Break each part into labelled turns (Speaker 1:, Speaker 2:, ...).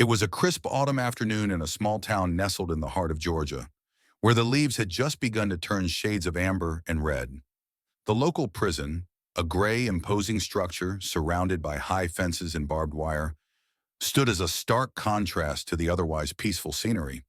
Speaker 1: It was a crisp autumn afternoon in a small town nestled in the heart of Georgia, where the leaves had just begun to turn shades of amber and red. The local prison, a gray, imposing structure surrounded by high fences and barbed wire, stood as a stark contrast to the otherwise peaceful scenery.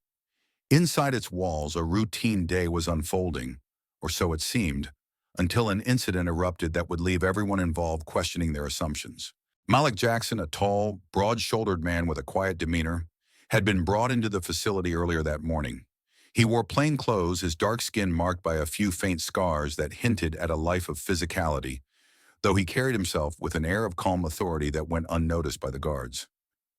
Speaker 1: Inside its walls, a routine day was unfolding, or so it seemed, until an incident erupted that would leave everyone involved questioning their assumptions. Malik Jackson, a tall, broad-shouldered man with a quiet demeanor, had been brought into the facility earlier that morning. He wore plain clothes, his dark skin marked by a few faint scars that hinted at a life of physicality, though he carried himself with an air of calm authority that went unnoticed by the guards.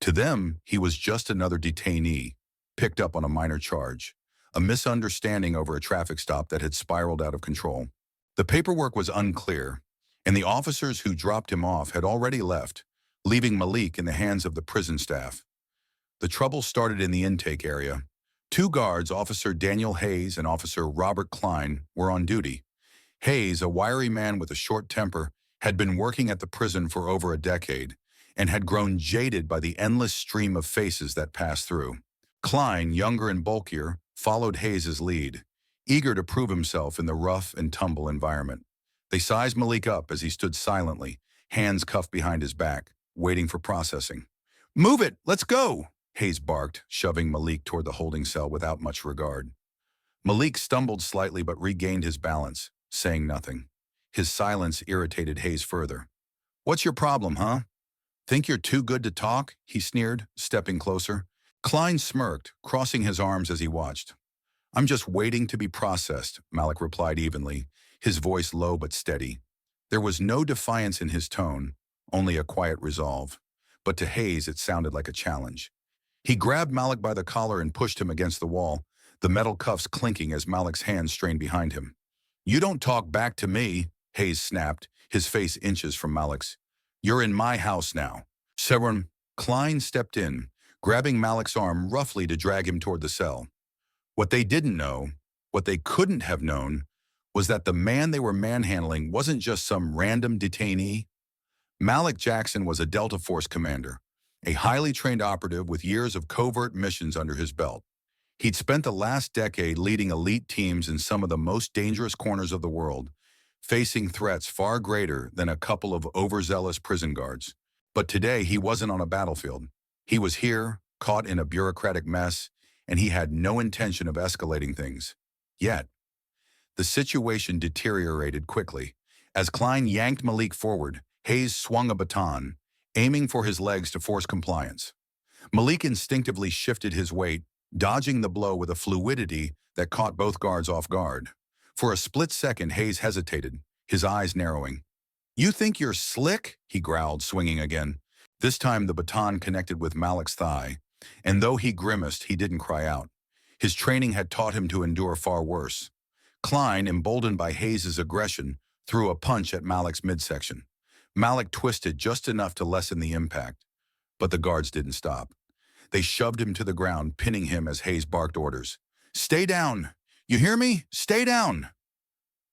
Speaker 1: To them, he was just another detainee, picked up on a minor charge, a misunderstanding over a traffic stop that had spiraled out of control. The paperwork was unclear, and the officers who dropped him off had already left, leaving Malik in the hands of the prison staff. The trouble started in the intake area. Two guards, Officer Daniel Hayes and Officer Robert Klein, were on duty. Hayes, a wiry man with a short temper, had been working at the prison for over a decade and had grown jaded by the endless stream of faces that passed through. Klein, younger and bulkier, followed Hayes' lead, eager to prove himself in the rough and tumble environment. They sized Malik up as he stood silently, hands cuffed behind his back, waiting for processing. "Move it! Let's go!" Hayes barked, shoving Malik toward the holding cell without much regard. Malik stumbled slightly but regained his balance, saying nothing. His silence irritated Hayes further. "What's your problem, huh? Think you're too good to talk?" he sneered, stepping closer. Klein smirked, crossing his arms as he watched. "I'm just waiting to be processed," Malik replied evenly, his voice low but steady. There was no defiance in his tone, only a quiet resolve. But to Hayes it sounded like a challenge. He grabbed Malik by the collar and pushed him against the wall, the metal cuffs clinking as Malik's hands strained behind him. "You don't talk back to me," Hayes snapped, his face inches from Malik's. "You're in my house now." Severin Klein stepped in, grabbing Malik's arm roughly to drag him toward the cell. What they didn't know, what they couldn't have known, was that the man they were manhandling wasn't just some random detainee. Malik Jackson was a Delta Force commander, a highly trained operative with years of covert missions under his belt. He'd spent the last decade leading elite teams in some of the most dangerous corners of the world, facing threats far greater than a couple of overzealous prison guards. But today he wasn't on a battlefield. He was here, caught in a bureaucratic mess, and he had no intention of escalating things. Yet, the situation deteriorated quickly. As Klein yanked Malik forward, Hayes swung a baton, aiming for his legs to force compliance. Malik instinctively shifted his weight, dodging the blow with a fluidity that caught both guards off guard. For a split second, Hayes hesitated, his eyes narrowing. "You think you're slick?" he growled, swinging again. This time the baton connected with Malik's thigh, and though he grimaced, he didn't cry out. His training had taught him to endure far worse. Klein, emboldened by Hayes' aggression, threw a punch at Malik's midsection. Malik twisted just enough to lessen the impact, but the guards didn't stop. They shoved him to the ground, pinning him as Hayes barked orders. "Stay down! You hear me? Stay down!"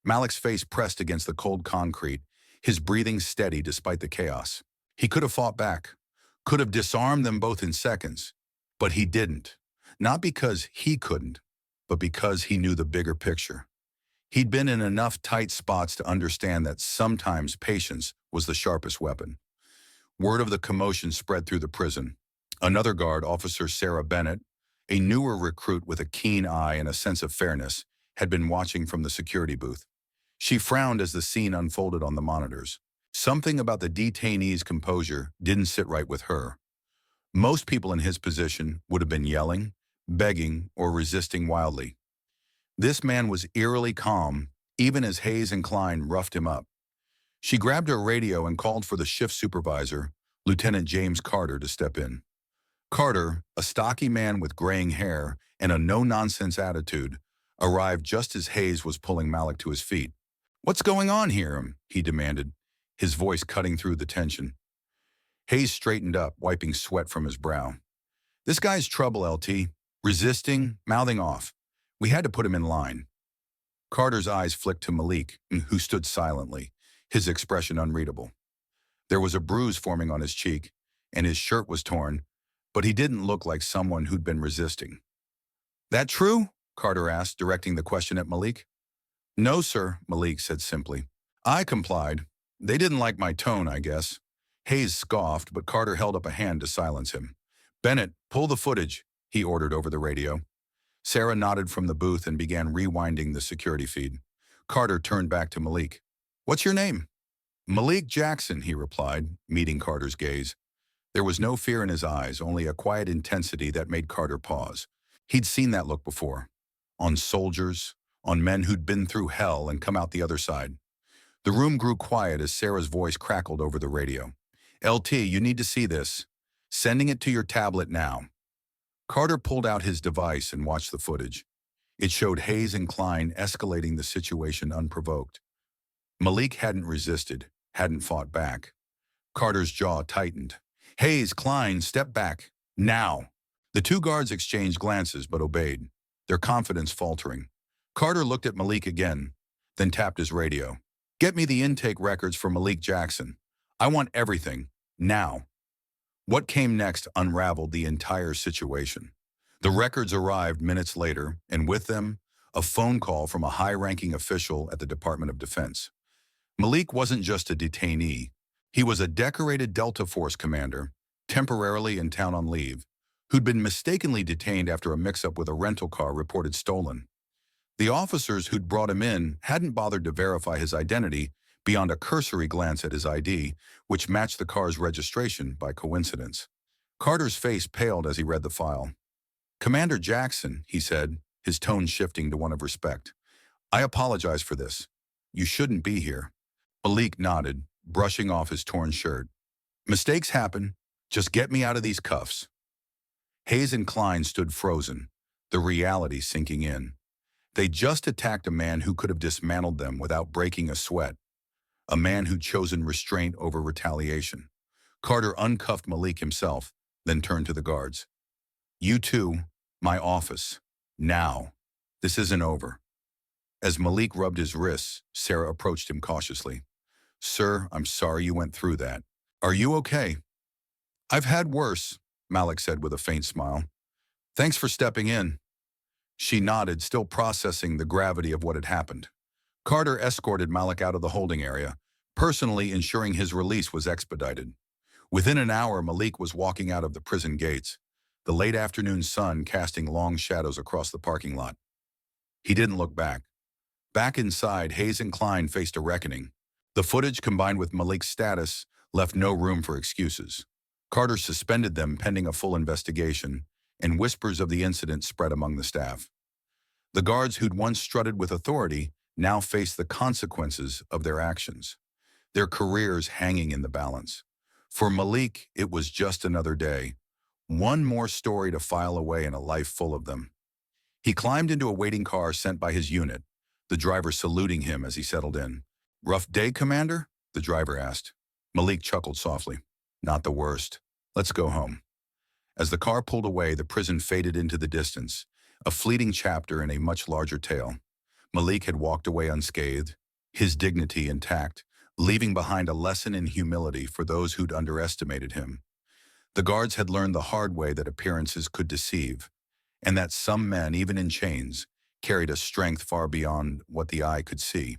Speaker 1: Malik's face pressed against the cold concrete, his breathing steady despite the chaos. He could have fought back, could have disarmed them both in seconds, but he didn't. Not because he couldn't, but because he knew the bigger picture. He'd been in enough tight spots to understand that sometimes patience was the sharpest weapon. Word of the commotion spread through the prison. Another guard, Officer Sarah Bennett, a newer recruit with a keen eye and a sense of fairness, had been watching from the security booth. She frowned as the scene unfolded on the monitors. Something about the detainee's composure didn't sit right with her. Most people in his position would have been yelling, begging, or resisting wildly. This man was eerily calm, even as Hayes and Klein roughed him up. She grabbed her radio and called for the shift supervisor, Lieutenant James Carter, to step in. Carter, a stocky man with graying hair and a no-nonsense attitude, arrived just as Hayes was pulling Malik to his feet. "What's going on here?" he demanded, his voice cutting through the tension. Hayes straightened up, wiping sweat from his brow. "This guy's trouble, LT. Resisting, mouthing off. We had to put him in line." Carter's eyes flicked to Malik, who stood silently, his expression unreadable. There was a bruise forming on his cheek, and his shirt was torn, but he didn't look like someone who'd been resisting. "That true?" Carter asked, directing the question at Malik. "No, sir," Malik said simply. I complied. They didn't like my tone, I guess. Hayes scoffed, but Carter held up a hand to silence him. "Bennett, pull the footage," he ordered over the radio. Sarah nodded from the booth and began rewinding the security feed. Carter turned back to Malik. "What's your name?" "Malik Jackson," he replied, meeting Carter's gaze. There was no fear in his eyes, only a quiet intensity that made Carter pause. He'd seen that look before. On soldiers, on men who'd been through hell and come out the other side. The room grew quiet as Sarah's voice crackled over the radio. "LT, you need to see this. Sending it to your tablet now." Carter pulled out his device and watched the footage. It showed Hayes and Klein escalating the situation unprovoked. Malik hadn't resisted, hadn't fought back. Carter's jaw tightened. "Hayes, Klein, step back. Now." The two guards exchanged glances but obeyed, their confidence faltering. Carter looked at Malik again, then tapped his radio. "Get me the intake records for Malik Jackson. I want everything. Now." What came next unraveled the entire situation. The records arrived minutes later, and with them, a phone call from a high-ranking official at the Department of Defense. Malik wasn't just a detainee. He was a decorated Delta Force commander, temporarily in town on leave, who'd been mistakenly detained after a mix-up with a rental car reported stolen. The officers who'd brought him in hadn't bothered to verify his identity beyond a cursory glance at his ID, which matched the car's registration by coincidence. Carter's face paled as he read the file. "Commander Jackson," he said, his tone shifting to one of respect. "I apologize for this. You shouldn't be here." Malik nodded, brushing off his torn shirt. "Mistakes happen. Just get me out of these cuffs." Hayes and Klein stood frozen, the reality sinking in. They just attacked a man who could have dismantled them without breaking a sweat. A man who'd chosen restraint over retaliation. Carter uncuffed Malik himself, then turned to the guards. "You two, my office. Now. This isn't over." As Malik rubbed his wrists, Sarah approached him cautiously. "Sir, I'm sorry you went through that. Are you okay?" "I've had worse," Malik said with a faint smile. "Thanks for stepping in." She nodded, still processing the gravity of what had happened. Carter escorted Malik out of the holding area, personally ensuring his release was expedited. Within an hour, Malik was walking out of the prison gates, the late afternoon sun casting long shadows across the parking lot. He didn't look back. Back inside, Hayes and Klein faced a reckoning. The footage, combined with Malik's status, left no room for excuses. Carter suspended them pending a full investigation, and whispers of the incident spread among the staff. The guards who'd once strutted with authority now faced the consequences of their actions, their careers hanging in the balance. For Malik, it was just another day, one more story to file away in a life full of them. He climbed into a waiting car sent by his unit, the driver saluting him as he settled in. "Rough day, Commander?" the driver asked. Malik chuckled softly. "Not the worst. Let's go home." As the car pulled away, the prison faded into the distance, a fleeting chapter in a much larger tale. Malik had walked away unscathed, his dignity intact, leaving behind a lesson in humility for those who'd underestimated him. The guards had learned the hard way that appearances could deceive, and that some men, even in chains, carried a strength far beyond what the eye could see.